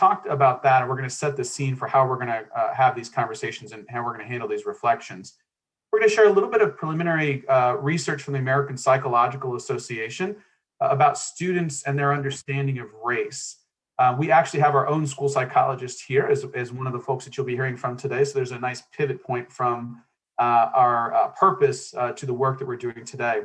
talk about that, and we're going to set the scene for how we're going to have these conversations and how we're going to handle these reflections. We're going to share a little bit of preliminary research from the American Psychological Association about students and their understanding of race. We actually have our own school psychologist here as one of the folks that you'll be hearing from today. So there's a nice pivot point from our purpose to the work that we're doing today.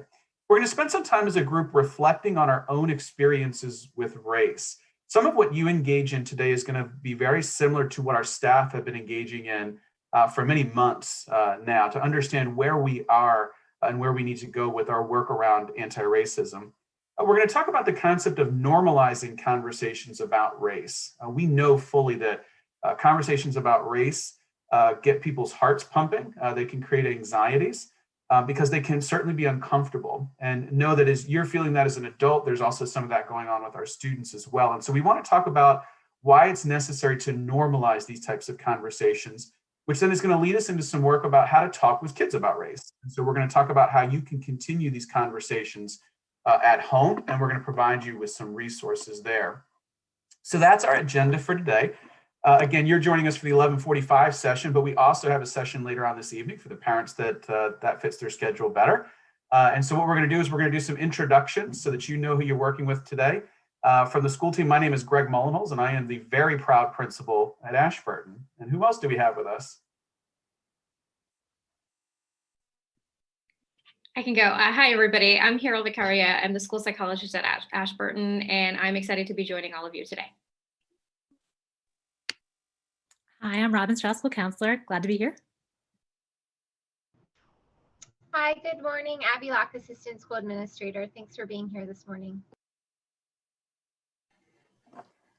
We're going to spend some time as a group reflecting on our own experiences with race. Some of what you engage in today is going to be very similar to what our staff have been engaging in for many months now, to understand where we are and where we need to go with our work around anti-racism. We're going to talk about the concept of normalizing conversations about race. We know fully that conversations about race get people's hearts pumping. They can create anxieties because they can certainly be uncomfortable. And know that as you're feeling that as an adult, there's also some of that going on with our students as well. And so we want to talk about why it's necessary to normalize these types of conversations, which then is going to lead us into some work about how to talk with kids about race. And so we're going to talk about how you can continue these conversations at home, and we're going to provide you with some resources there. So that's our agenda for today. Again, you're joining us for the 11:45 session, but we also have a session later on this evening for the parents that fits their schedule better. And so what we're going to do is we're going to do some introductions so that you know who you're working with today. From the school team, my name is Greg Mullenholz, and I am the very proud principal at Ashburton. And who else do we have with us? I can go. Hi, everybody. I'm Carol Vicaria. I'm the school psychologist at Ashburton, and I'm excited to be joining all of you today. Hi, I'm Robin Strauss, school counselor. Glad to be here. Hi, good morning. Abby Locke, assistant school administrator. Thanks for being here this morning.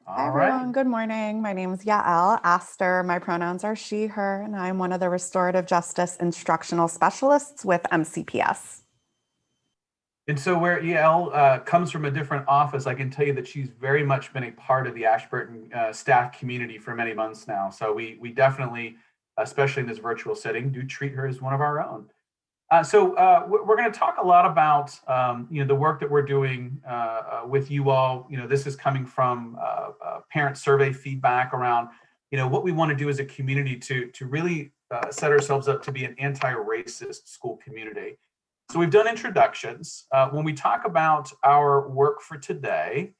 Hi, everyone. Good morning. My name is Yael Aster. My pronouns are she, her, and I'm one of the restorative justice instructional specialists with MCPS. And so where Yael comes from a different office, I can tell you that she's very much been a part of the Ashburton staff community for many months now. So we definitely, especially in this virtual setting, do treat her as one of our own. So we're going to talk a lot about the work that we're doing with you all. This is coming from parent survey feedback around what we want to do as a community to really set ourselves up to be an anti-racist school community. So we've done introductions. When we talk about our work for today,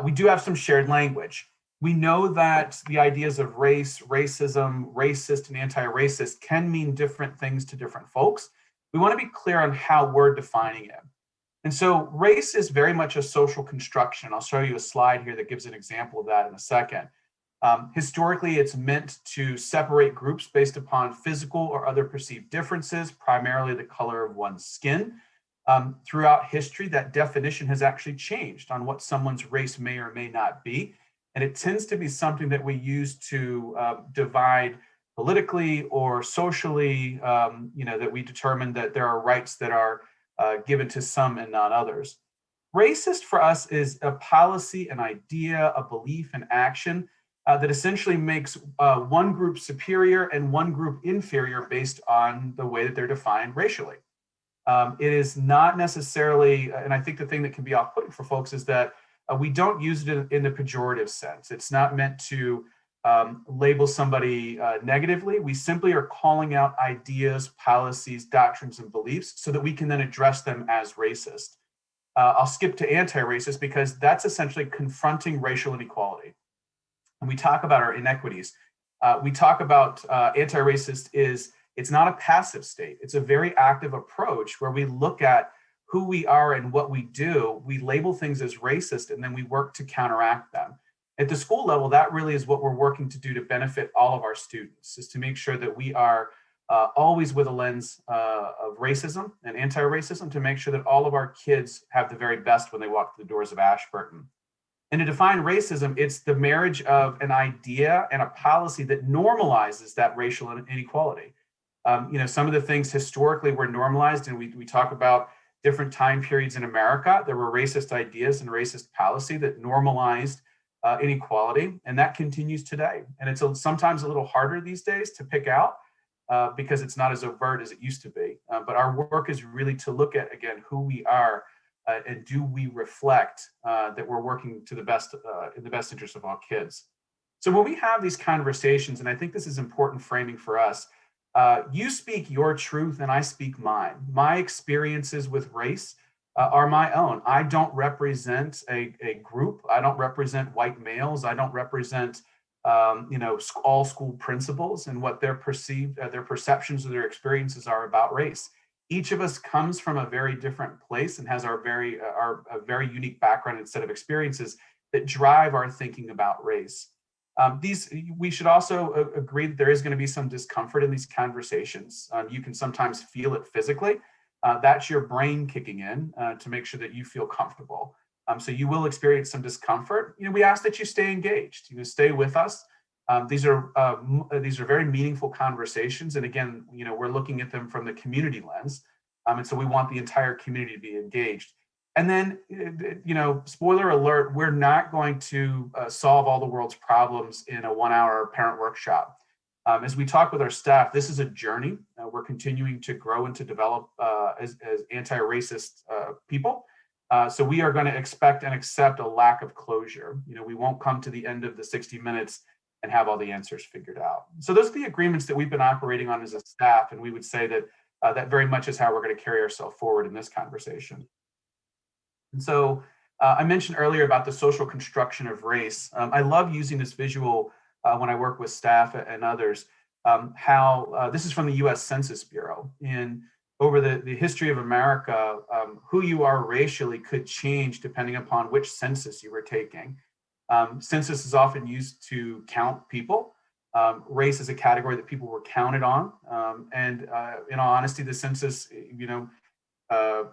we do have some shared language. We know that the ideas of race, racism, racist, and anti-racist can mean different things to different folks. We want to be clear on how we're defining it. And so race is very much a social construction. I'll show you a slide here that gives an example of that in a second. Historically, it's meant to separate groups based upon physical or other perceived differences, primarily the color of one's skin. Throughout history, that definition has actually changed on what someone's race may or may not be. And it tends to be something that we use to divide politically or socially, that we determine that there are rights that are given to some and not others. Racist for us is a policy, an idea, a belief, an action that essentially makes one group superior and one group inferior based on the way that they're defined racially. It is not necessarily, and I think the thing that can be off-putting for folks is that we don't use it in the pejorative sense. It's not meant to label somebody negatively. We simply are calling out ideas, policies, doctrines, and beliefs so that we can then address them as racist. I'll skip to anti-racist because that's essentially confronting racial inequality. And we talk about our inequities. We talk about anti-racist it's not a passive state. It's a very active approach where we look at who we are and what we do. We label things as racist, and then we work to counteract them. At the school level, that really is what we're working to do to benefit all of our students, is to make sure that we are always with a lens of racism and anti-racism to make sure that all of our kids have the very best when they walk through the doors of Ashburton. And to define racism, it's the marriage of an idea and a policy that normalizes that racial inequality. Some of the things historically were normalized, and we talk about different time periods in America. There were racist ideas and racist policy that normalized inequality, and that continues today. And it's sometimes a little harder these days to pick out because it's not as overt as it used to be. But our work is really to look at, again, who we are and do we reflect that we're working to the best in the best interest of all kids. So when we have these conversations, and I think this is important framing for us, you speak your truth and I speak mine. My experiences with race are my own. I don't represent a group. I don't represent white males. I don't represent all school principals and what their perceptions or their experiences are about race. Each of us comes from a very different place and has our a very unique background and set of experiences that drive our thinking about race. We should also agree that there is going to be some discomfort in these conversations. You can sometimes feel it physically. That's your brain kicking in to make sure that you feel comfortable. So you will experience some discomfort. We ask that you stay engaged. Stay with us. These are very meaningful conversations, and again, we're looking at them from the community lens, and so we want the entire community to be engaged. And then, spoiler alert, we're not going to solve all the world's problems in a 1-hour parent workshop. As we talk with our staff, this is a journey. We're continuing to grow and to develop as anti-racist people. So we are going to expect and accept a lack of closure. We won't come to the end of the 60 minutes and have all the answers figured out. So those are the agreements that we've been operating on as a staff, and we would say that that very much is how we're going to carry ourselves forward in this conversation. And so I mentioned earlier about the social construction of race. I love using this visual when I work with staff and others, how this is from the US Census Bureau. And over the history of America, who you are racially could change depending upon which census you were taking. Census is often used to count people. Race is a category that people were counted on. And in all honesty, the census,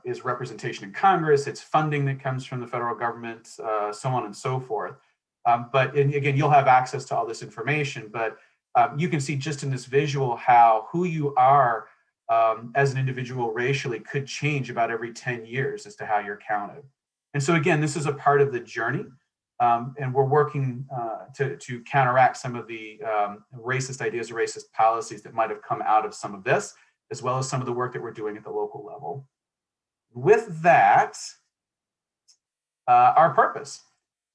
is representation in Congress, it's funding that comes from the federal government, so on and so forth. But again, you'll have access to all this information, but you can see just in this visual how who you are as an individual racially could change about every 10 years as to how you're counted. And so again, this is a part of the journey, and we're working to counteract some of the racist ideas or racist policies that might have come out of some of this, as well as some of the work that we're doing at the local level. With that, our purpose.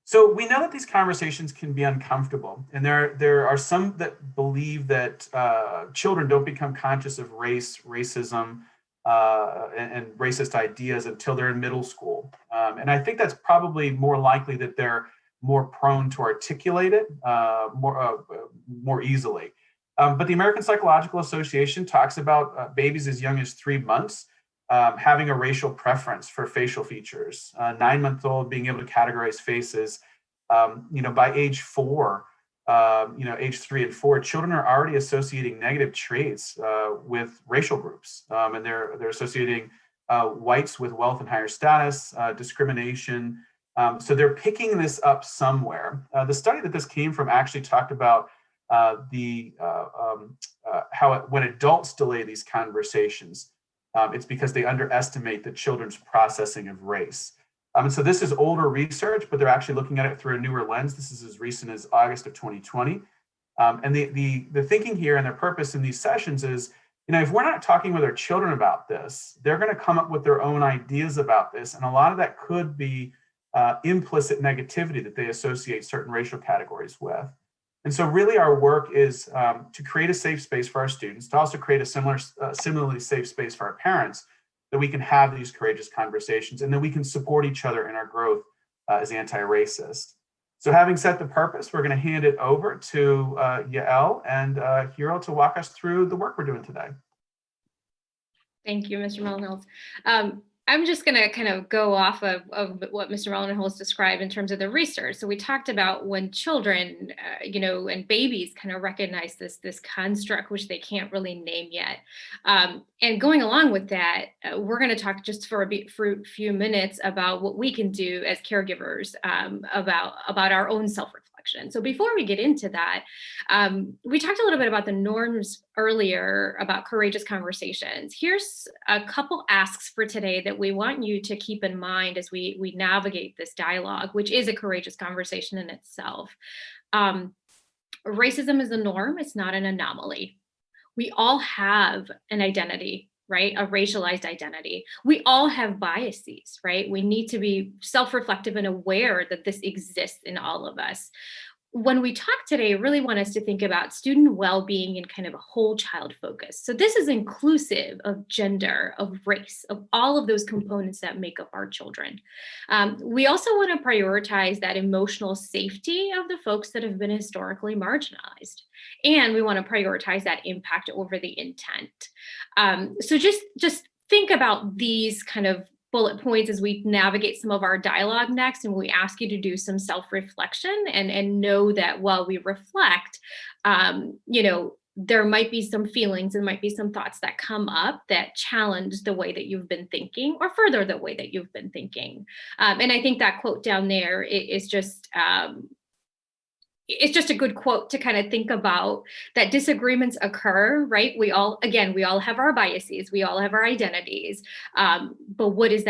So we know that these conversations can be uncomfortable, and there are some that believe that children don't become conscious of racism, and racist ideas until they're in middle school. And I think that's probably more likely that they're more prone to articulate it more easily. But the American Psychological Association talks about babies as young as 3 months having a racial preference for facial features. 9-month-old being able to categorize faces. By age 4, age 3 and 4, children are already associating negative traits with racial groups, and they're associating whites with wealth and higher status, discrimination. So they're picking this up somewhere. The study that this came from actually talked about when adults delay these conversations, it's because they underestimate the children's processing of race. And so this is older research, but they're actually looking at it through a newer lens. This is as recent as August of 2020. And the thinking here and their purpose in these sessions is, if we're not talking with our children about this, they're going to come up with their own ideas about this. And a lot of that could be implicit negativity that they associate certain racial categories with. And so really our work is to create a safe space for our students, to also create a similarly safe space for our parents, that we can have these courageous conversations and that we can support each other in our growth as anti-racist. So having set the purpose, we're going to hand it over to Yael and Hero to walk us through the work we're doing today. Thank you, Mr. Mullenholz. I'm just going to kind of go off of what Mr. Mullenholz described in terms of the research. So we talked about when children, and babies kind of recognize this construct, which they can't really name yet. And going along with that, we're going to talk just for a few minutes about what we can do as caregivers about our own self-reflection. So before we get into that, we talked a little bit about the norms earlier about courageous conversations. Here's a couple asks for today that we want you to keep in mind as we navigate this dialogue, which is a courageous conversation in itself. Racism is a norm, it's not an anomaly. We all have an identity, right? A racialized identity. We all have biases, right? We need to be self-reflective and aware that this exists in all of us. when we talk today, I really want us to think about student well-being in kind of a whole child focus. So this is inclusive of gender, of race, of all of those components that make up our children. We also want to prioritize that emotional safety of the folks that have been historically marginalized. And we want to prioritize that impact over the intent. So just think about these kind of bullet points as we navigate some of our dialogue next, and we ask you to do some self-reflection and know that while we reflect, there might be some feelings and might be some thoughts that come up that challenge the way that you've been thinking or further the way that you've been thinking. And I think that quote down there is just it's just a good quote to kind of think about, that disagreements occur, right? We all have our biases, we all have our identities, but what is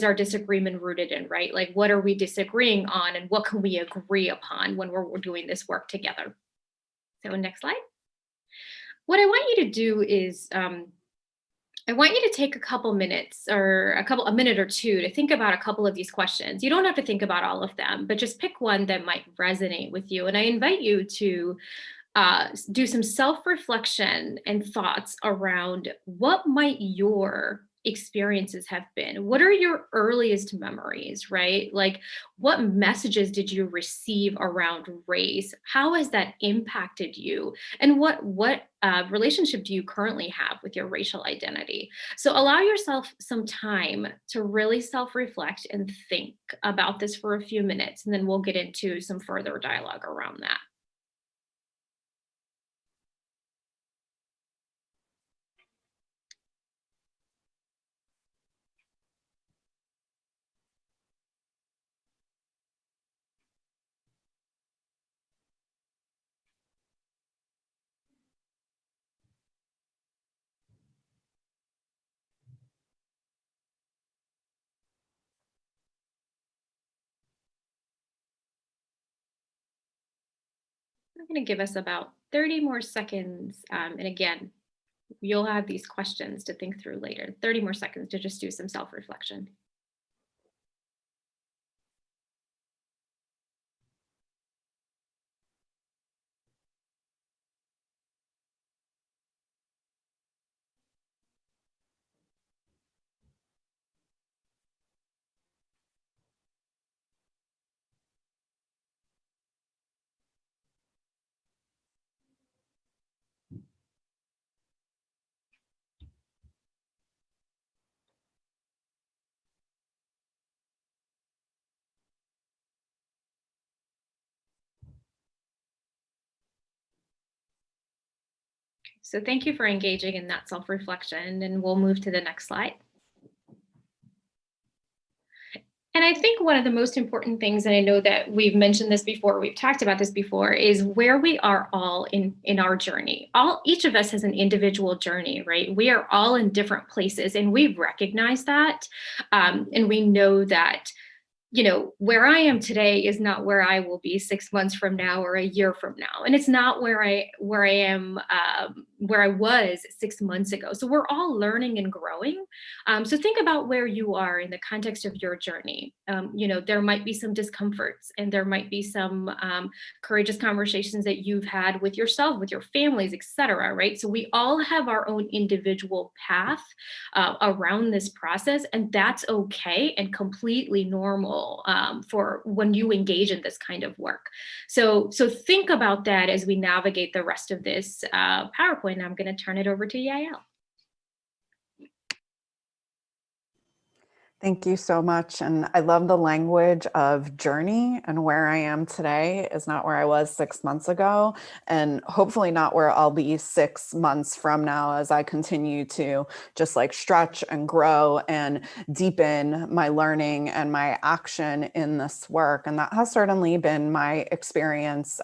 our disagreement rooted in, right? Like, what are we disagreeing on, and what can we agree upon when we're doing this work together? So next slide. What I want you to do is, I want you to take a couple minutes or a minute or two to think about a couple of these questions. You don't have to think about all of them, but just pick one that might resonate with you. And I invite you to do some self-reflection and thoughts around what might your experiences have been. What are your earliest memories, right? Like, what messages did you receive around race? How has that impacted you? And what relationship do you currently have with your racial identity? So allow yourself some time to really self-reflect and think about this for a few minutes, and then we'll get into some further dialogue around that. I'm going to give us about 30 more seconds. And again, you'll have these questions to think through later. 30 more seconds to just do some self-reflection. So thank you for engaging in that self-reflection, and we'll move to the next slide. And I think one of the most important things, and I know that we've mentioned this before, we've talked about this before, is where we are all in our journey. Each of us has an individual journey, right? We are all in different places, and we recognize that, and we know that, where I am today is not where I will be 6 months from now or a year from now. And it's not where I am, where I was 6 months ago. So we're all learning and growing. So think about where you are in the context of your journey. There might be some discomforts, and there might be some courageous conversations that you've had with yourself, with your families, et cetera, right? So we all have our own individual path around this process, and that's okay and completely normal for when you engage in this kind of work. So think about that as we navigate the rest of this PowerPoint. I'm going to turn it over to Yael. Thank you so much. And I love the language of journey, and where I am today is not where I was 6 months ago, and hopefully not where I'll be 6 months from now as I continue to just like stretch and grow and deepen my learning and my action in this work. And that has certainly been my experience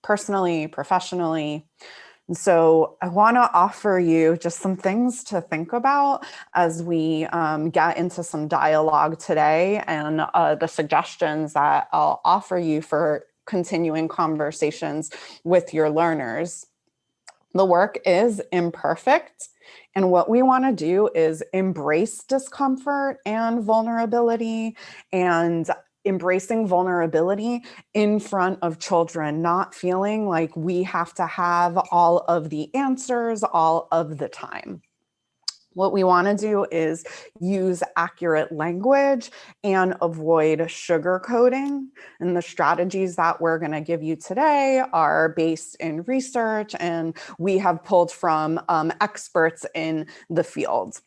personally, professionally. And so I want to offer you just some things to think about as we get into some dialogue today, and the suggestions that I'll offer you for continuing conversations with your learners. The work is imperfect, and what we want to do is embrace discomfort and vulnerability and embracing vulnerability in front of children, not feeling like we have to have all of the answers all of the time. What we want to do is use accurate language and avoid sugarcoating. And the strategies that we're going to give you today are based in research, and we have pulled from experts in the field.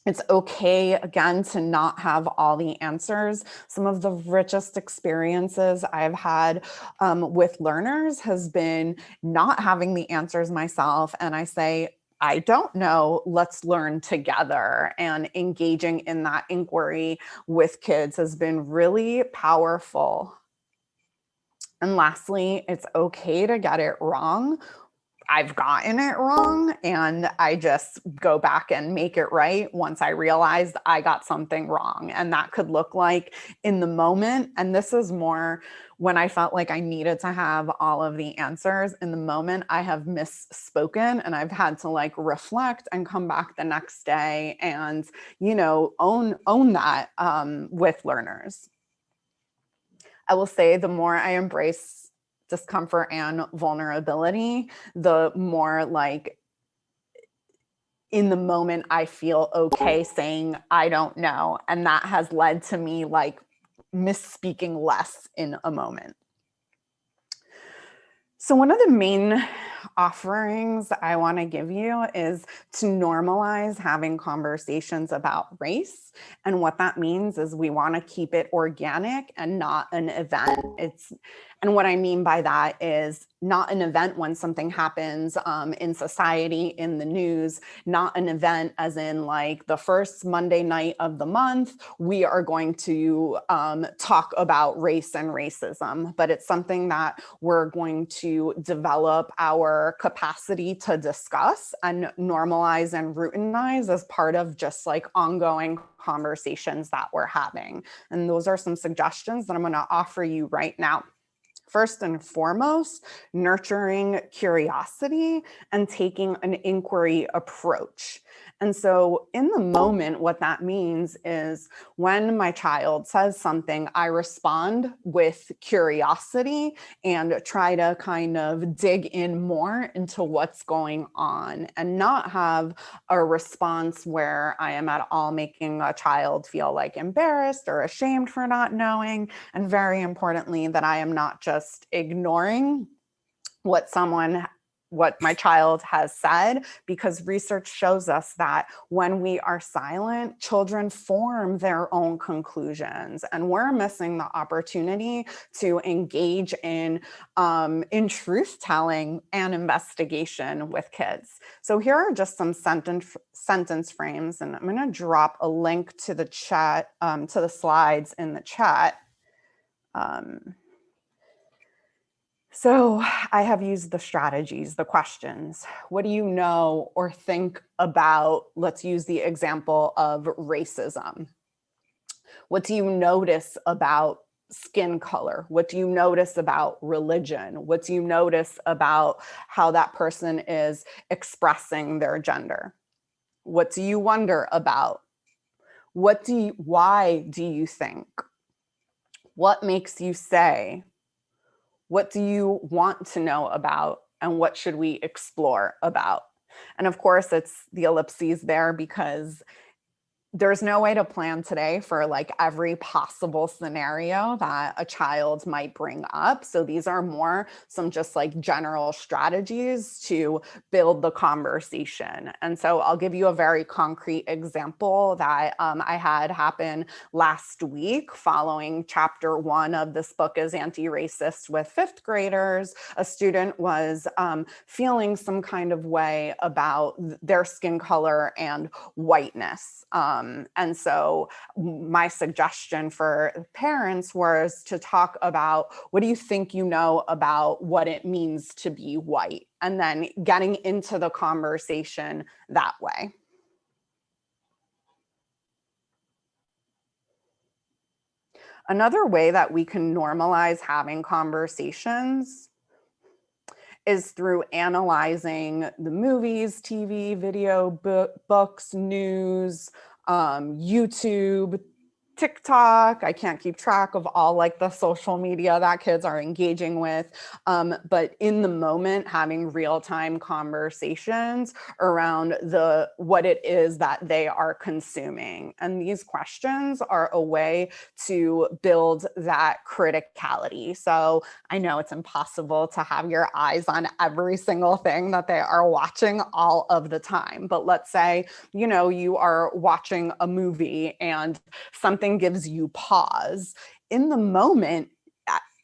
It's okay, again, to not have all the answers. Some of the richest experiences I've had with learners has been not having the answers myself. And I say, I don't know, let's learn together. And engaging in that inquiry with kids has been really powerful. And lastly, it's okay to get it wrong. I've gotten it wrong, and I just go back and make it right once I realized I got something wrong. And that could look like in the moment. And this is more when I felt like I needed to have all of the answers. In the moment, I have misspoken, and I've had to like reflect and come back the next day and, you know, own that with learners. I will say the more I embrace discomfort and vulnerability, the more like in the moment I feel okay saying I don't know. And that has led to me like misspeaking less in a moment. So one of the main offerings I want to give you is to normalize having conversations about race. And what that means is we want to keep it organic and not an event. And what I mean by that is not an event when something happens in society, in the news, not an event as in like the first Monday night of the month, we are going to talk about race and racism, but it's something that we're going to develop our capacity to discuss and normalize and routinize as part of just like ongoing conversations that we're having. And those are some suggestions that I'm going to offer you right now. First and foremost, nurturing curiosity and taking an inquiry approach. And so in the moment, what that means is when my child says something, I respond with curiosity and try to kind of dig in more into what's going on and not have a response where I am at all making a child feel like embarrassed or ashamed for not knowing. And very importantly, that I am not just ignoring what my child has said, because research shows us that when we are silent, children form their own conclusions, and we're missing the opportunity to engage in truth telling and investigation with kids. So here are just some sentence frames, and I'm going to drop a link to the chat, to the slides in the chat. So I have used the strategies, the questions. What do you know or think about, let's use the example of racism. What do you notice about skin color? What do you notice about religion? What do you notice about how that person is expressing their gender? What do you wonder about? Why do you think? What makes you say? What do you want to know about, and what should we explore about? And of course, it's the ellipses there because there's no way to plan today for like every possible scenario that a child might bring up. So these are more some just like general strategies to build the conversation. And so I'll give you a very concrete example that I had happen last week following chapter 1 of this book is Anti-Racist with 5th graders. A student was feeling some kind of way about their skin color and whiteness. And so my suggestion for parents was to talk about, what do you think you know about what it means to be white? And then getting into the conversation that way. Another way that we can normalize having conversations is through analyzing the movies, TV, video, books, news, YouTube, TikTok. I can't keep track of all like the social media that kids are engaging with. But in the moment, having real-time conversations around what it is that they are consuming. And these questions are a way to build that criticality. So I know it's impossible to have your eyes on every single thing that they are watching all of the time. But let's say, you are watching a movie and something gives you pause. In the moment,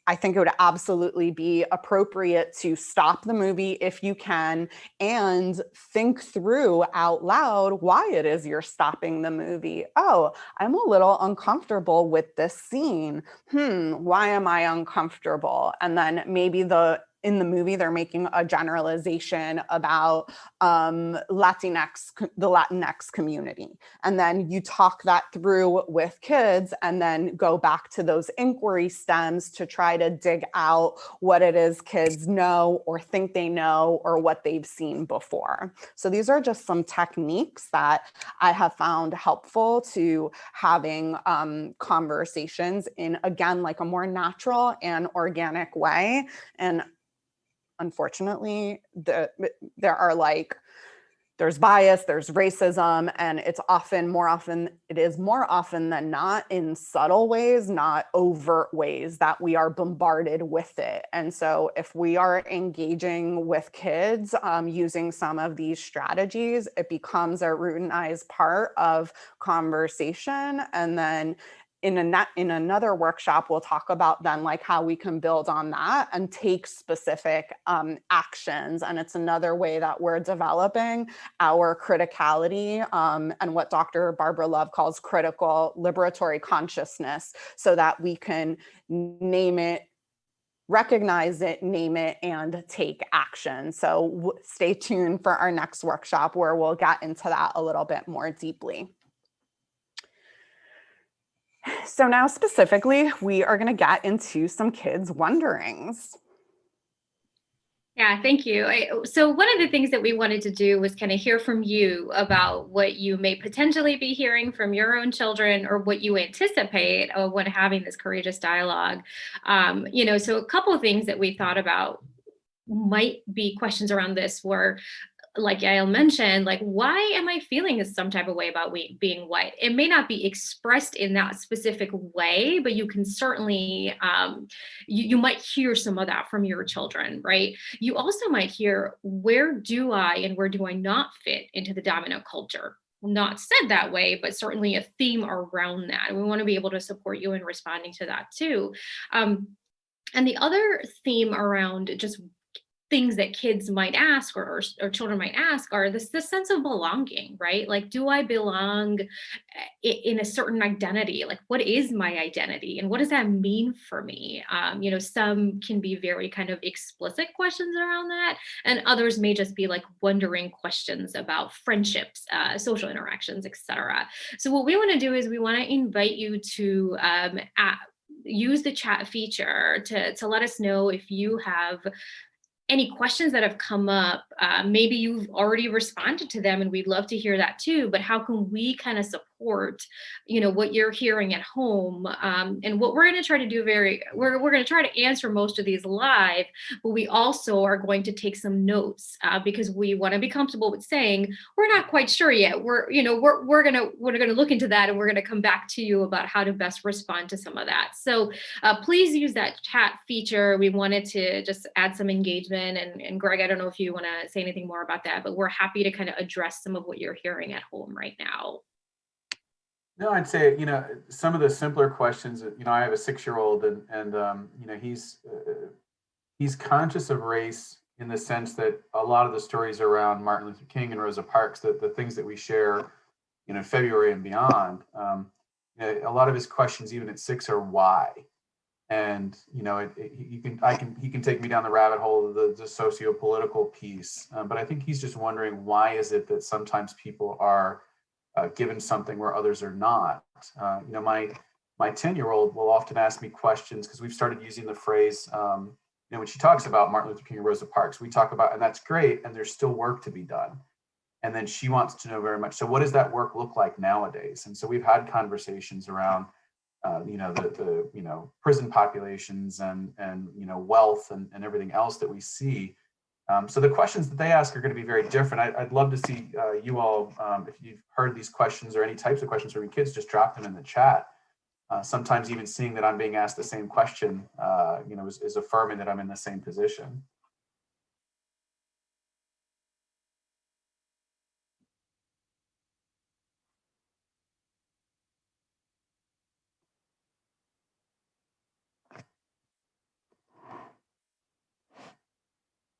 I think it would absolutely be appropriate to stop the movie if you can and think through out loud why it is you're stopping the movie. Oh, I'm a little uncomfortable with this scene. Why am I uncomfortable? And then maybe in the movie, they're making a generalization about the Latinx community. And then you talk that through with kids and then go back to those inquiry stems to try to dig out what it is kids know or think they know or what they've seen before. So these are just some techniques that I have found helpful to having conversations in, again, like a more natural and organic way. And unfortunately, there's bias, there's racism, and it is more often than not in subtle ways, not overt ways that we are bombarded with it. And so if we are engaging with kids using some of these strategies, it becomes a routinized part of conversation. And then in another workshop, we'll talk about then like how we can build on that and take specific actions. And it's another way that we're developing our criticality and what Dr. Barbara Love calls critical liberatory consciousness, so that we can name it, recognize it, name it, and take action. So stay tuned for our next workshop where we'll get into that a little bit more deeply. So now specifically, we are going to get into some kids' wonderings. Yeah, thank you. So one of the things that we wanted to do was kind of hear from you about what you may potentially be hearing from your own children or what you anticipate when having this courageous dialogue. So a couple of things that we thought about might be questions around this were, like Yael mentioned, like, why am I feeling some type of way about being white? It may not be expressed in that specific way, but you can certainly, you might hear some of that from your children, right? You also might hear, where do I and where do I not fit into the dominant culture? Not said that way, but certainly a theme around that. And we want to be able to support you in responding to that too. And the other theme around just things that kids might ask or children might ask are this sense of belonging, right? Like, do I belong in a certain identity? Like, what is my identity and what does that mean for me? Some can be very kind of explicit questions around that, and others may just be like wondering questions about friendships, social interactions, etc. So what we want to do is we want to invite you to use the chat feature to let us know if you have any questions that have come up. Maybe you've already responded to them and we'd love to hear that too, but how can we kind of support, what you're hearing at home? And what we're going to try to do we're going to try to answer most of these live, but we also are going to take some notes because we want to be comfortable with saying, we're not quite sure yet. We're going to look into that and we're going to come back to you about how to best respond to some of that. So please use that chat feature. We wanted to just add some engagement. And Greg, I don't know if you want to say anything more about that, but we're happy to kind of address some of what you're hearing at home right now. No, I'd say, some of the simpler questions, I have a 6-year-old and he's conscious of race in the sense that a lot of the stories around Martin Luther King and Rosa Parks, the things that we share, in February and beyond, a lot of his questions, even at 6, are why. And he can take me down the rabbit hole of the socio-political piece, but I think he's just wondering, why is it that sometimes people are given something where others are not? My 10-year-old will often ask me questions because we've started using the phrase, when she talks about Martin Luther King and Rosa Parks, we talk about, and that's great, and there's still work to be done. And then she wants to know very much, so what does that work look like nowadays? And so we've had conversations around, the prison populations and wealth and everything else that we see. So the questions that they ask are going to be very different. I'd love to see you all, if you've heard these questions or any types of questions from your kids, just drop them in the chat. Sometimes even seeing that I'm being asked the same question, is affirming that I'm in the same position.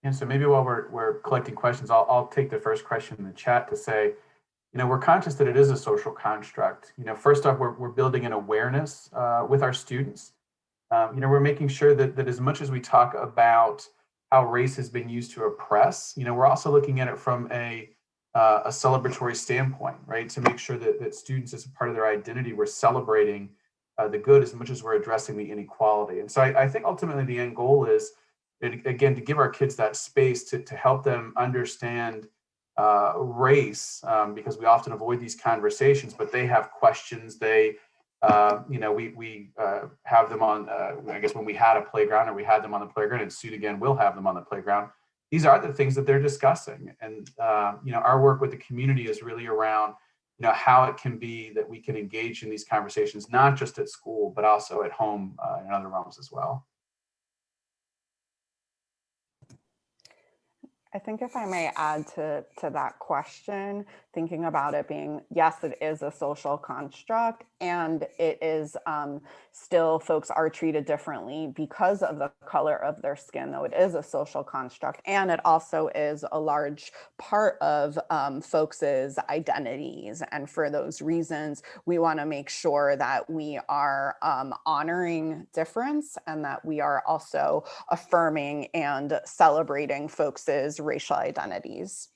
And so maybe while we're collecting questions, I'll take the first question in the chat to say, we're conscious that it is a social construct. First off, we're building an awareness with our students. We're making sure that as much as we talk about how race has been used to oppress, we're also looking at it from a celebratory standpoint, right? To make sure that students, as a part of their identity, we're celebrating the good as much as we're addressing the inequality. And so I think ultimately the end goal is, again, to give our kids that space to help them understand race, because we often avoid these conversations, but they have questions. We have them on, I guess when we had a playground, or we had them on the playground, and soon again we'll have them on the playground. These are the things that they're discussing. And our work with the community is really around how it can be that we can engage in these conversations, not just at school, but also at home and in other realms as well. I think if I may add to that question, thinking about it being, yes, it is a social construct, and it is still, folks are treated differently because of the color of their skin, though it is a social construct. And it also is a large part of folks' identities. And for those reasons, we want to make sure that we are honoring difference, and that we are also affirming and celebrating folks' racial identities.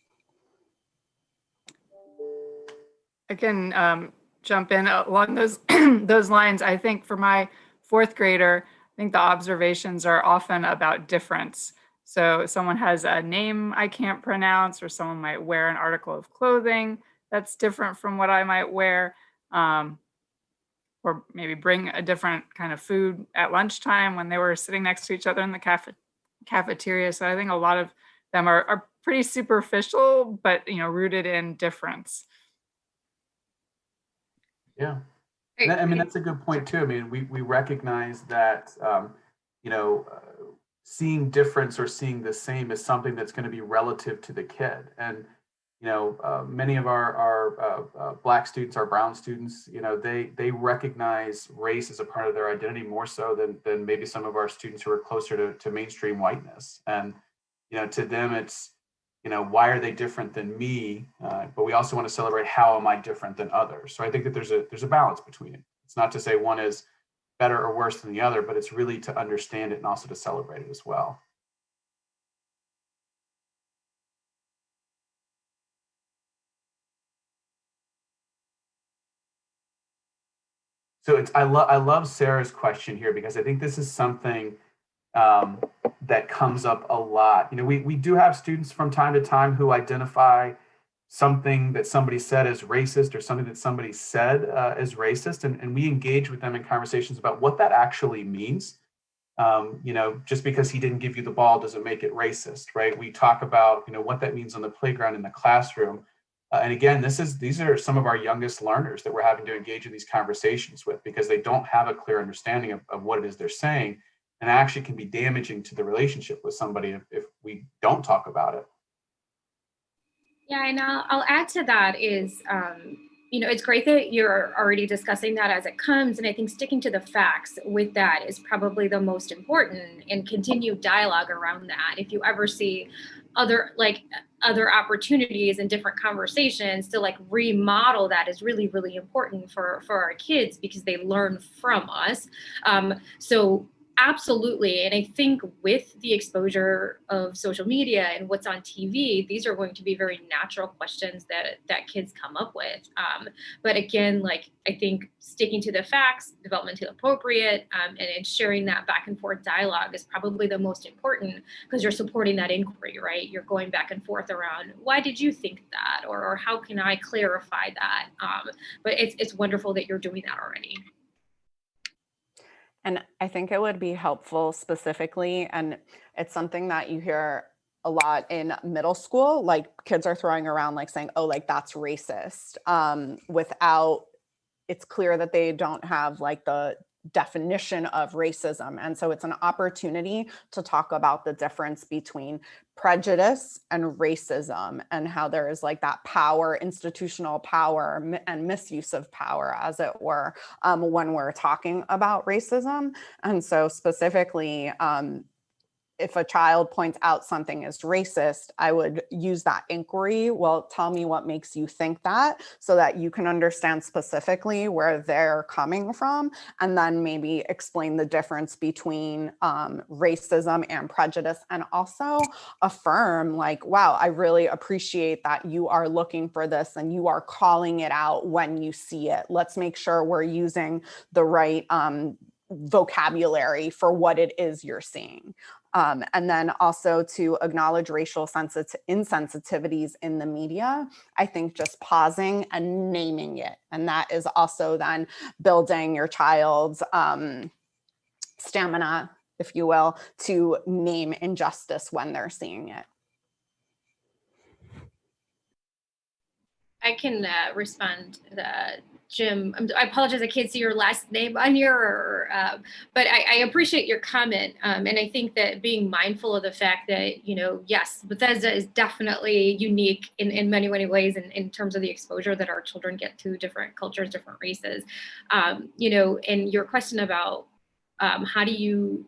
I can jump in along those those lines. I think for my fourth grader, I think the observations are often about difference. So someone has a name I can't pronounce, or someone might wear an article of clothing that's different from what I might wear, or maybe bring a different kind of food at lunchtime when they were sitting next to each other in the cafeteria. So I think a lot of them are pretty superficial, but rooted in difference. Yeah, I mean, that's a good point too. I mean, we recognize that seeing difference or seeing the same is something that's going to be relative to the kid. And many of our Black students, our brown students, they recognize race as a part of their identity more so than maybe some of our students who are closer to mainstream whiteness. And to them, it's why are they different than me? But we also want to celebrate how am I different than others. So I think that there's a balance between it. It's not to say one is better or worse than the other, but it's really to understand it and also to celebrate it as well. So I love Sarah's question here, because I think this is something that comes up a lot. We do have students from time to time who identify something that somebody said as racist, or something that somebody said as racist, and we engage with them in conversations about what that actually means. Just because he didn't give you the ball doesn't make it racist, right? We talk about what that means on the playground, in the classroom. And again, these are some of our youngest learners that we're having to engage in these conversations with, because they don't have a clear understanding of what it is they're saying, and actually can be damaging to the relationship with somebody if we don't talk about it. Yeah, and I'll add to that is, it's great that you're already discussing that as it comes. And I think sticking to the facts with that is probably the most important, and continued dialogue around that. If you ever see other opportunities and different conversations to remodel that, is really, really important for our kids, because they learn from us. So absolutely. And I think with the exposure of social media and what's on TV, these are going to be very natural questions that kids come up with. But again, I think sticking to the facts, developmentally appropriate, and sharing that back and forth dialogue is probably the most important, because you're supporting that inquiry, right? You're going back and forth around, why did you think that? Or how can I clarify that? But it's wonderful that you're doing that already. And I think it would be helpful specifically, and it's something that you hear a lot in middle school, like kids are throwing around like saying, oh, like that's racist, without, it's clear that they don't have like the definition of racism. And so it's an opportunity to talk about the difference between prejudice and racism, and how there is like that power, institutional power and misuse of power, as it were, when we're talking about racism. And so specifically, if a child points out something is racist, I would use that inquiry. Well, tell me what makes you think that, so that you can understand specifically where they're coming from, and then maybe explain the difference between racism and prejudice, and also affirm like, wow, I really appreciate that you are looking for this and you are calling it out when you see it. Let's make sure we're using the right vocabulary for what it is you're seeing. And then also to acknowledge racial insensitivities in the media. I think just pausing and naming it. And that is also then building your child's stamina, if you will, to name injustice when they're seeing it. I can respond. Jim, I apologize, I can't see your last name on your, but I appreciate your comment. And I think that being mindful of the fact that, yes, Bethesda is definitely unique in many, many ways in terms of the exposure that our children get to different cultures, different races. And your question about how do you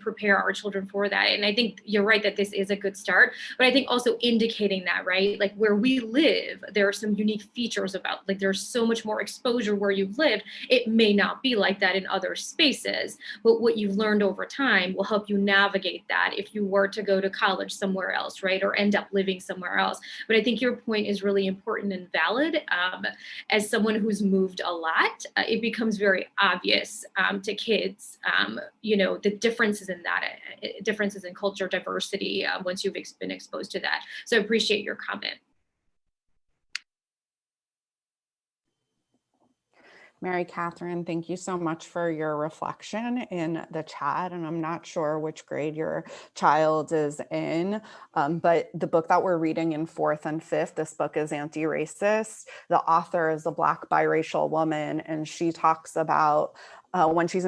prepare our children for that? And I think you're right that this is a good start, but I think also indicating that, right? Like where we live, there are some unique features about, like there's so much more exposure where you've lived. It may not be like that in other spaces, but what you've learned over time will help you navigate that if you were to go to college somewhere else, right? Or end up living somewhere else. But I think your point is really important and valid. As someone who's moved a lot, it becomes very obvious to kids, the differences in that, differences in culture diversity once you've been exposed to that. So I appreciate your comment. Mary Catherine, thank you so much for your reflection in the chat. And I'm not sure which grade your child is in, but the book that we're reading in 4th and 5th, this book is Anti-Racist. The author is a Black biracial woman, and she talks about when she's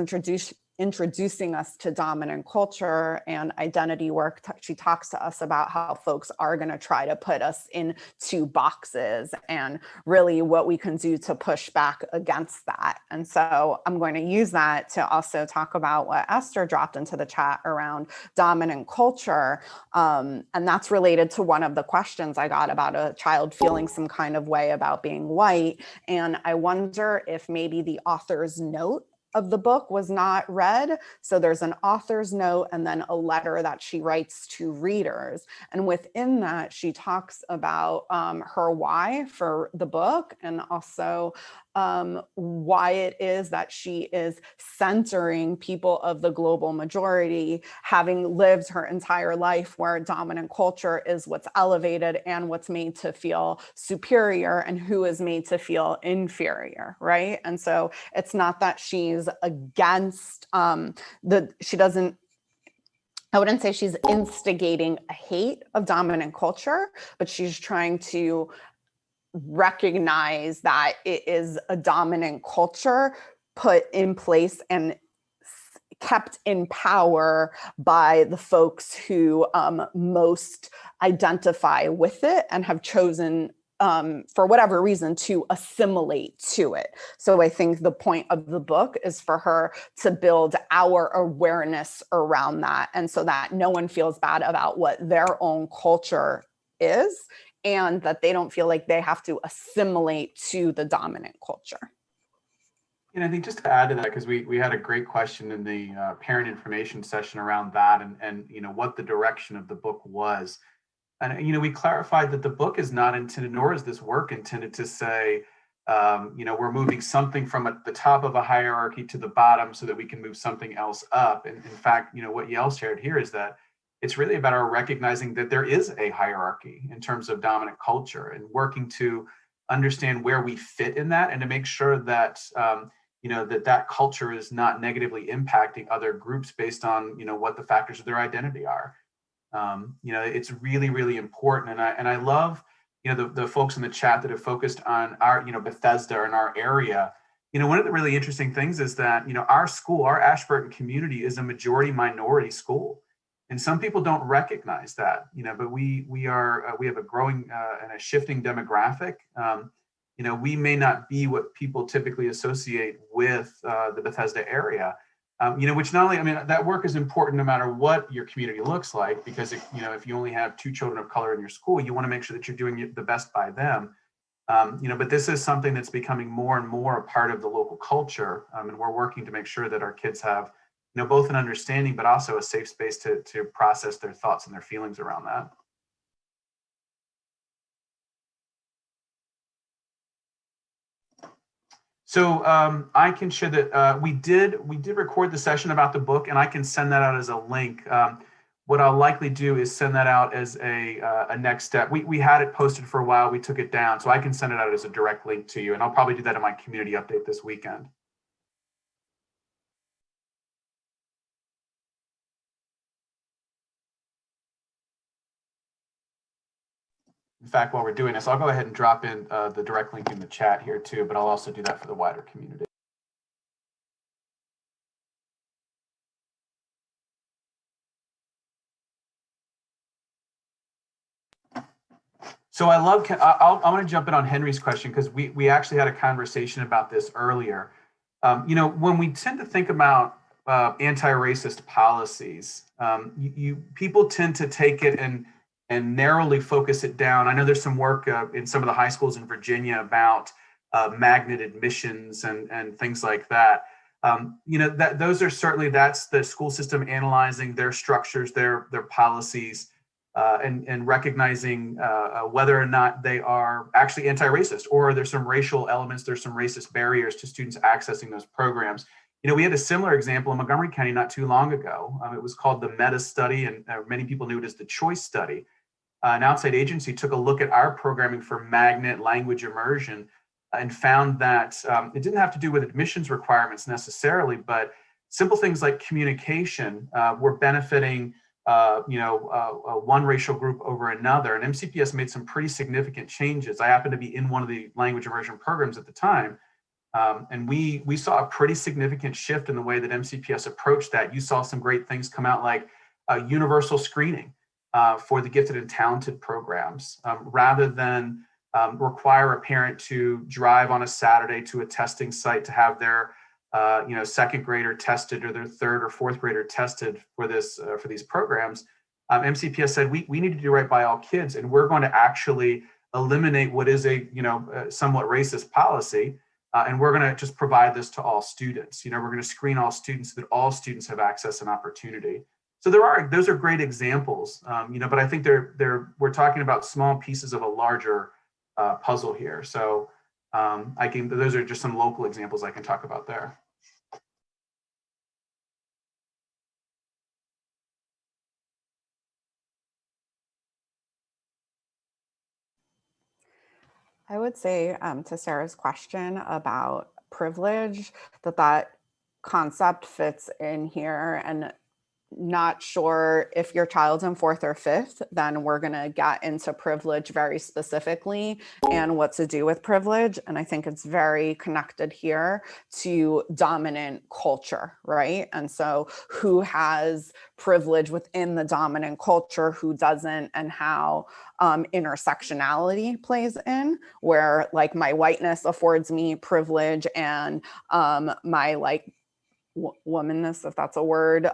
introducing us to dominant culture and identity work, she talks to us about how folks are going to try to put us into boxes and really what we can do to push back against that. And so I'm going to use that to also talk about what Esther dropped into the chat around dominant culture. And that's related to one of the questions I got about a child feeling some kind of way about being white. And I wonder if maybe the author's note of the book was not read. So there's an author's note and then a letter that she writes to readers. And within that, she talks about her why for the book, and also why it is that she is centering people of the global majority, having lived her entire life where dominant culture is what's elevated and what's made to feel superior, and who is made to feel inferior, right? And so it's not that she's against she doesn't, I wouldn't say she's instigating a hate of dominant culture, but she's trying to recognize that it is a dominant culture put in place and kept in power by the folks who most identify with it and have chosen for whatever reason to assimilate to it. So I think the point of the book is for her to build our awareness around that, and so that no one feels bad about what their own culture is, and that they don't feel like they have to assimilate to the dominant culture. And I think just to add to that, because we had a great question in the parent information session around that, and what the direction of the book was. And we clarified that the book is not intended, nor is this work intended to say, we're moving something from the top of a hierarchy to the bottom so that we can move something else up. And in fact, what Yael shared here is that it's really about our recognizing that there is a hierarchy in terms of dominant culture, and working to understand where we fit in that, and to make sure that that culture is not negatively impacting other groups based on, what the factors of their identity are. It's really, really important. And I love, the folks in the chat that have focused on our, Bethesda in our area. One of the really interesting things is that, our school, our Ashburton community is a majority minority school. And some people don't recognize that, but we have a growing and a shifting demographic. We may not be what people typically associate with the Bethesda area, which not only, that work is important no matter what your community looks like, because if you only have 2 children of color in your school, you want to make sure that you're doing the best by them. But this is something that's becoming more and more a part of the local culture. And we're working to make sure that our kids have, both an understanding, but also a safe space to process their thoughts and their feelings around that. So I can share that we did record the session about the book, and I can send that out as a link. What I'll likely do is send that out as a next step. We had it posted for a while, we took it down, so I can send it out as a direct link to you, and I'll probably do that in my community update this weekend. In fact, while we're doing this, I'll go ahead and drop in the direct link in the chat here too, but I'll also do that for the wider community. So I love, I'm going to jump in on Henry's question, because we actually had a conversation about this earlier. When we tend to think about anti-racist policies, people tend to take it and narrowly focus it down. I know there's some work in some of the high schools in Virginia about magnet admissions and things like that. Those are certainly, that's the school system analyzing their structures, their policies, and recognizing whether or not they are actually anti-racist, or there's some racial elements, there's some racist barriers to students accessing those programs. We had a similar example in Montgomery County not too long ago. It was called the Meta Study, and many people knew it as the Choice Study. An outside agency took a look at our programming for magnet language immersion and found that it didn't have to do with admissions requirements necessarily, but simple things like communication were benefiting one racial group over another. And MCPS made some pretty significant changes. I happened to be in one of the language immersion programs at the time. And we saw a pretty significant shift in the way that MCPS approached that. You saw some great things come out, like universal screening for the gifted and talented programs, rather than require a parent to drive on a Saturday to a testing site to have their second grader tested, or their third or fourth grader tested for these programs. MCPS said we need to do right by all kids, and we're going to actually eliminate what is a somewhat racist policy, and we're going to just provide this to all students. We're going to screen all students so that all students have access and opportunity. So those are great examples, but I think we're talking about small pieces of a larger puzzle here. So those are just some local examples I can talk about there. I would say to Sarah's question about privilege, that concept fits in here, and not sure if your child's in 4th or 5th, then we're going to get into privilege very specifically and what to do with privilege. And I think it's very connected here to dominant culture, right? And so who has privilege within the dominant culture, who doesn't, and how intersectionality plays in, where like my whiteness affords me privilege, and my womanness, if that's a word,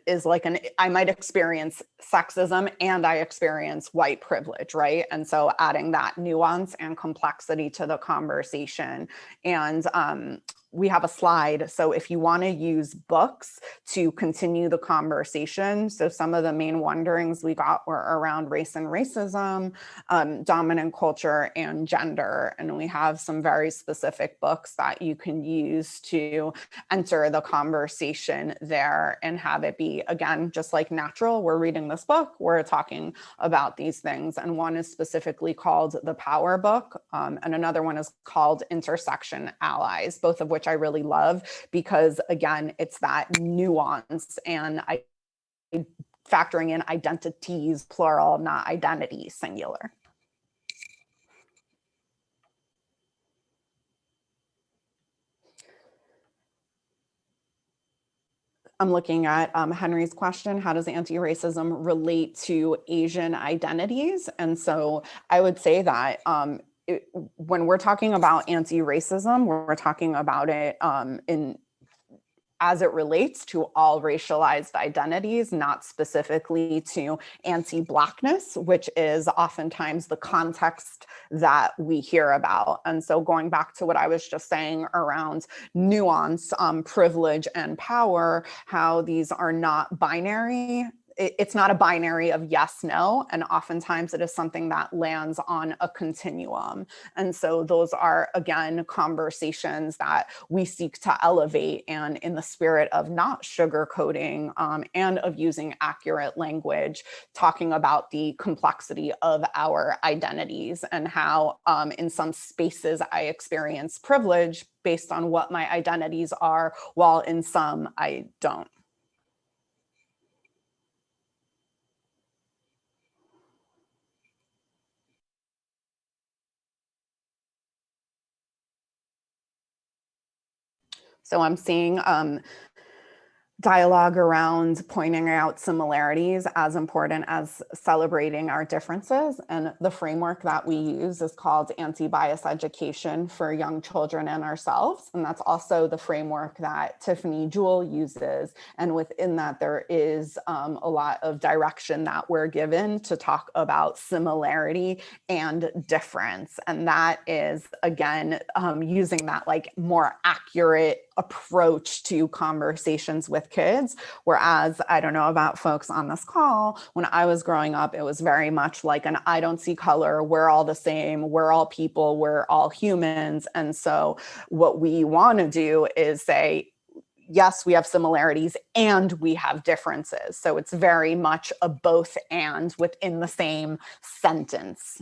is like I might experience sexism and I experience white privilege, right? And so adding that nuance and complexity to the conversation. And we have a slide. So if you want to use books to continue the conversation, so some of the main wonderings we got were around race and racism, dominant culture, and gender. And we have some very specific books that you can use to enter the conversation there and have it be, again, just like natural. We're reading this book, we're talking about these things. And one is specifically called The Power Book, and another one is called Intersection Allies, both of which which I really love, because again, it's that nuance and factoring in identities, plural, not identity, singular. I'm looking at Henry's question, how does anti-racism relate to Asian identities? And so I would say that when we're talking about anti-racism, we're talking about it as it relates to all racialized identities, not specifically to anti-Blackness, which is oftentimes the context that we hear about. And so going back to what I was just saying around nuance, privilege, and power, how these are not binary. It's not a binary of yes, no, and oftentimes it is something that lands on a continuum. And so those are, again, conversations that we seek to elevate, and in the spirit of not sugarcoating and of using accurate language, talking about the complexity of our identities and how in some spaces I experience privilege based on what my identities are, while in some I don't. So I'm seeing dialogue around pointing out similarities as important as celebrating our differences. And the framework that we use is called anti-bias education for young children and ourselves. And that's also the framework that Tiffany Jewell uses. And within that, there is a lot of direction that we're given to talk about similarity and difference. And that is, again, using that like more accurate approach to conversations with kids. Whereas I don't know about folks on this call, when I was growing up, it was very much like an I don't see color, we're all the same, we're all people, we're all humans. And so what we want to do is say, yes, we have similarities and we have differences. So it's very much a both and within the same sentence.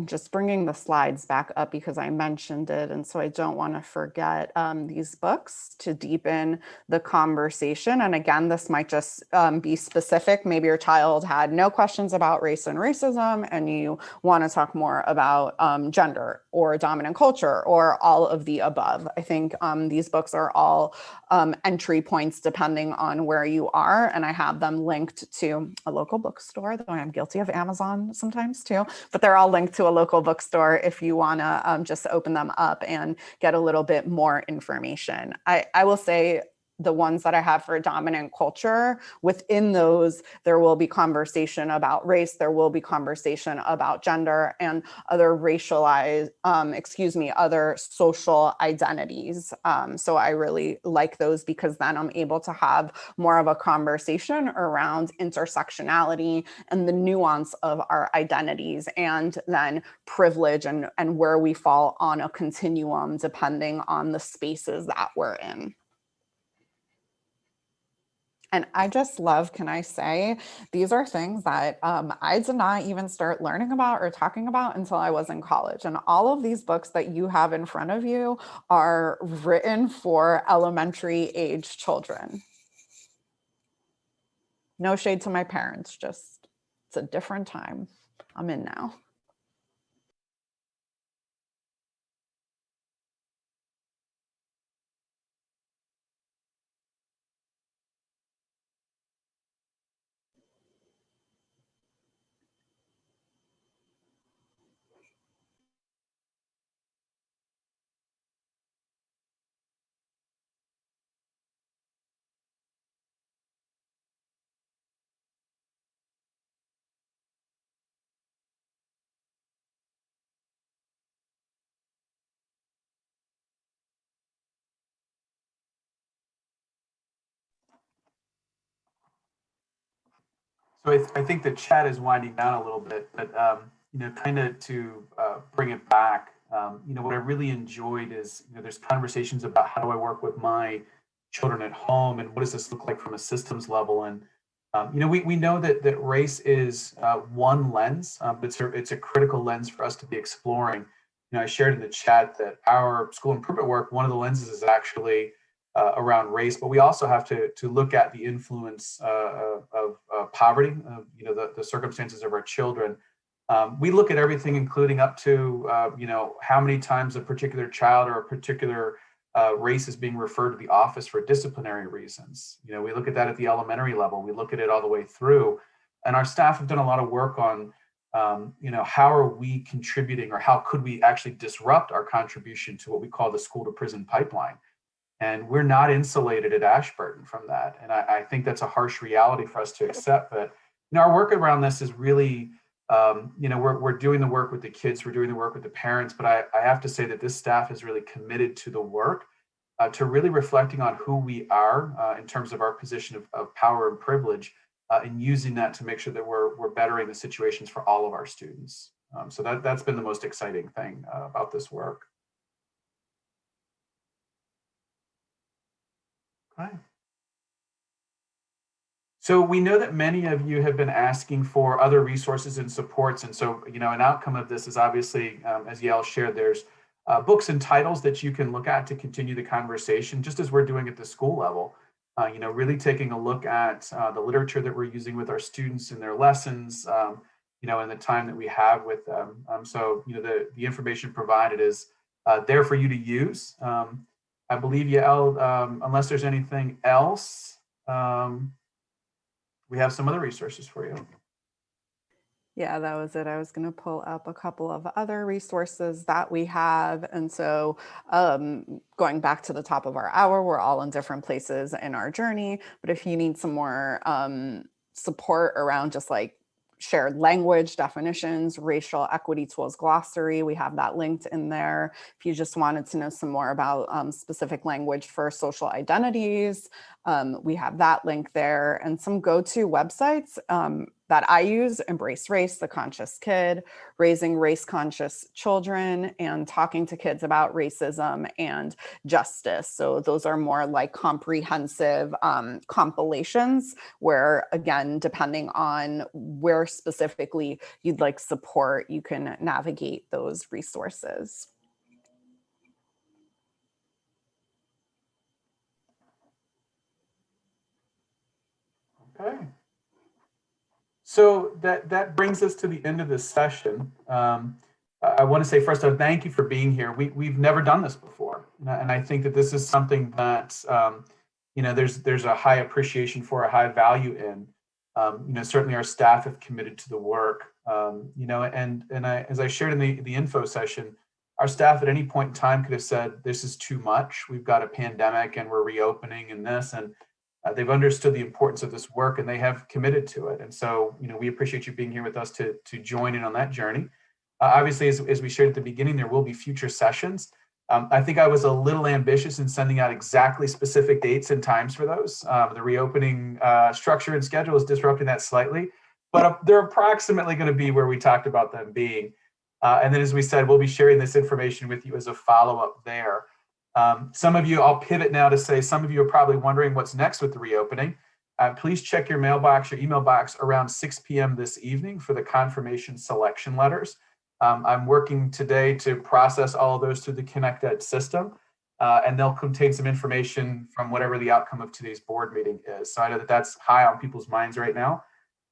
Just bringing the slides back up because I mentioned it, and so I don't want to forget these books to deepen the conversation. And again, this might just be specific. Maybe your child had no questions about race and racism, and you want to talk more about gender or dominant culture or all of the above. I think these books are all entry points depending on where you are, and I have them linked to a local bookstore, though I'm guilty of Amazon sometimes too, but they're all linked to a local bookstore if you want to just open them up and get a little bit more information. I will say the ones that I have for dominant culture, within those, there will be conversation about race, there will be conversation about gender and other racialized, other social identities. So I really like those because then I'm able to have more of a conversation around intersectionality and the nuance of our identities, and then privilege and where we fall on a continuum depending on the spaces that we're in. And I just love, can I say, these are things that I did not even start learning about or talking about until I was in college. And all of these books that you have in front of you are written for elementary age children. No shade to my parents, just it's a different time I'm in now. So I think the chat is winding down a little bit, but kind of to bring it back, what I really enjoyed is, there's conversations about how do I work with my children at home, and what does this look like from a systems level? And we know that race is one lens, but it's a critical lens for us to be exploring. I shared in the chat that our school improvement work, one of the lenses is actually around race, but we also have to look at the influence of poverty, the circumstances of our children. We look at everything, including up to how many times a particular child or a particular race is being referred to the office for disciplinary reasons. We look at that at the elementary level. We look at it all the way through, and our staff have done a lot of work on how are we contributing, or how could we actually disrupt our contribution to what we call the school to prison pipeline. And we're not insulated at Ashburton from that. And I think that's a harsh reality for us to accept. But our work around this is really, we're doing the work with the kids, we're doing the work with the parents. But I have to say that this staff is really committed to the work, to really reflecting on who we are in terms of our position of power and privilege, and using that to make sure that we're bettering the situations for all of our students. So that's been the most exciting thing about this work. Okay. So we know that many of you have been asking for other resources and supports. And so, an outcome of this is obviously, as Yael shared, there's books and titles that you can look at to continue the conversation, just as we're doing at the school level. Really taking a look at the literature that we're using with our students in their lessons, and the time that we have with them. So, the information provided is there for you to use. I believe, Yael, unless there's anything else, we have some other resources for you. Yeah, that was it. I was going to pull up a couple of other resources that we have. And so going back to the top of our hour, we're all in different places in our journey. But if you need some more support around just like shared language definitions, racial equity tools glossary, we have that linked in there. If you just wanted to know some more about specific language for social identities, we have that link there, and some go-to websites that I use: Embrace Race, The Conscious Kid, Raising Race Conscious Children, and Talking to Kids About Racism and Justice. So those are more like comprehensive compilations where, again, depending on where specifically you'd like support, you can navigate those resources. Okay. So that brings us to the end of this session. I want to say first, thank you for being here. We've never done this before, and I think that this is something that there's a high appreciation for, a high value in. Certainly our staff have committed to the work. As I shared in the info session, our staff at any point in time could have said, "This is too much. We've got a pandemic, and we're reopening, and this." And they've understood the importance of this work, and they have committed to it. And so, we appreciate you being here with us to join in on that journey. Obviously, as we shared at the beginning, there will be future sessions. I think I was a little ambitious in sending out exactly specific dates and times for those. The reopening structure and schedule is disrupting that slightly, but they're approximately going to be where we talked about them being. And then, as we said, we'll be sharing this information with you as a follow-up there. Some of you, I'll pivot now to say, some of you are probably wondering what's next with the reopening. Please check your mailbox, your email box around 6 p.m. this evening for the confirmation selection letters. I'm working today to process all of those through the ConnectEd system, and they'll contain some information from whatever the outcome of today's board meeting is. So I know that that's high on people's minds right now,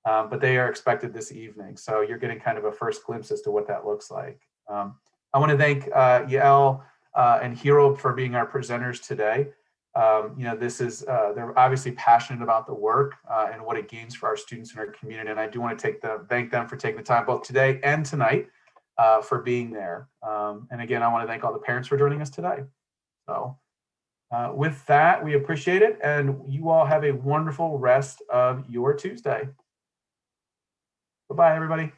but they are expected this evening. So you're getting kind of a first glimpse as to what that looks like. I want to thank Yael and Hero for being our presenters today. They're obviously passionate about the work and what it gains for our students in our community. And I do want to thank them for taking the time both today and tonight for being there. And again, I want to thank all the parents for joining us today. So with that, we appreciate it. And you all have a wonderful rest of your Tuesday. Bye-bye, everybody.